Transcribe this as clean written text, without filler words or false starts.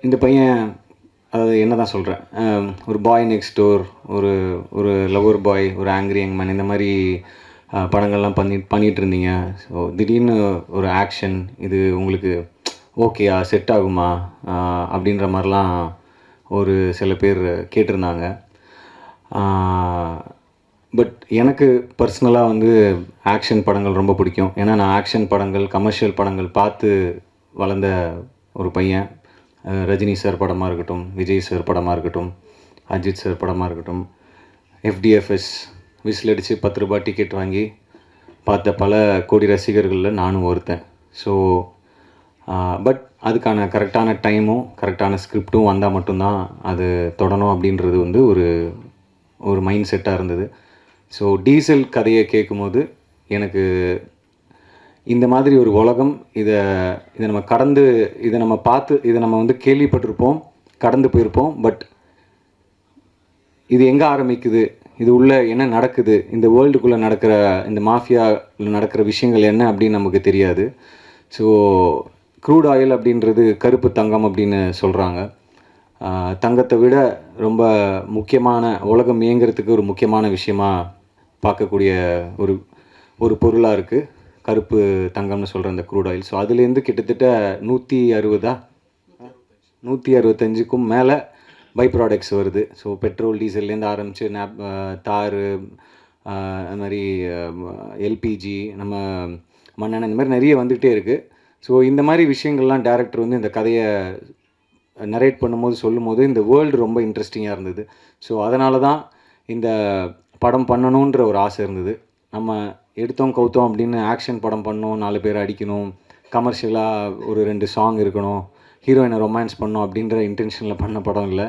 இந்த பையன் அதாவது என்ன தான் சொல்கிறேன், ஒரு பாய் நெக்ஸ்ட் டோர், ஒரு ஒரு லவ்வர் பாய், ஒரு ஆங்க்ரி யங் மேன், இந்த மாதிரி படங்கள்லாம் பண்ணிகிட்டு இருந்தீங்க. ஸோ திடீர்னு ஒரு ஆக்ஷன், இது உங்களுக்கு ஓகேயா, செட் ஆகுமா அப்படின்ற மாதிரிலாம் ஒரு சில பேர் கேட்டிருந்தாங்க. பட் எனக்கு பர்சனலாக வந்து ஆக்ஷன் படங்கள் ரொம்ப பிடிக்கும். ஏன்னா நான் ஆக்ஷன் படங்கள், கமர்ஷியல் படங்கள் பார்த்து வளர்ந்த ஒரு பையன். ரஜினி சார் படமாக இருக்கட்டும், விஜய் சார் படமாக இருக்கட்டும், அஜித் சார் படமாக இருக்கட்டும், எஃப்டிஎஃப்எஸ் விசில் அடித்து 10 ரூபாய் டிக்கெட் வாங்கி பார்த்த பல கோடி ரசிகர்களில் நானும் ஒருத்தன். ஸோ பட் அதுக்கான கரெக்டான டைமும் கரெக்டான ஸ்கிரிப்டும் வந்தால் மட்டும்தான் அது தொடணும் அப்படின்றது வந்து ஒரு மைண்ட் செட்டாக இருந்தது. ஸோ டீசல் கதையை கேட்கும்போது எனக்கு இந்த மாதிரி ஒரு உலகம், இதை நம்ம கடந்து, இதை நம்ம பார்த்து, இதை நம்ம வந்து கேள்விப்பட்டிருப்போம், கடந்து போயிருப்போம். பட் இது எங்கே ஆரம்பிக்குது, இது உள்ள என்ன நடக்குது, இந்த வேர்ல்டுக்குள்ளே நடக்கிற, இந்த மாஃபியாவில் நடக்கிற விஷயங்கள் என்ன அப்படின்னு நமக்கு தெரியாது. ஸோ க்ரூட் ஆயில் அப்படின்றது கருப்பு தங்கம் அப்படின்னு சொல்கிறாங்க. தங்கத்தை விட ரொம்ப முக்கியமான, உலகம் இயங்கிறதுக்கு ஒரு முக்கியமான விஷயமாக பார்க்கக்கூடிய ஒரு பொருளாக இருக்குது கருப்பு தங்கம்னு சொல்கிற அந்த க்ரூட் ஆயில். ஸோ அதுலேருந்து கிட்டத்தட்ட 165க்கும் மேலே பை ப்ராடக்ட்ஸ் வருது. ஸோ பெட்ரோல், டீசல்லேருந்து ஆரம்பித்து தார், அது மாதிரி எல்பிஜி, நம்ம மண்ணெண்ணெய், இந்த மாதிரி நிறைய வந்துகிட்டே இருக்குது. ஸோ இந்த மாதிரி விஷயங்கள்லாம் டேரக்டர் வந்து இந்த கதையை நரேட் பண்ணும்போது, சொல்லும்போது இந்த வேர்ல்டு ரொம்ப இன்ட்ரெஸ்டிங்காக இருந்தது. ஸோ அதனால தான் இந்த படம் பண்ணணுன்ற ஒரு ஆசை இருந்தது. நம்ம எடுத்தோம் கவுத்தோம் அப்படின்னு ஆக்ஷன் படம் பண்ணணும், 4 பேர் அடிக்கணும், கமர்ஷியலாக ஒரு 2 சாங் இருக்கணும், ஹீரோயினை ரொமான்ஸ் பண்ணணும் அப்படின்ற இன்டென்ஷனில் பண்ண படம் இல்லை.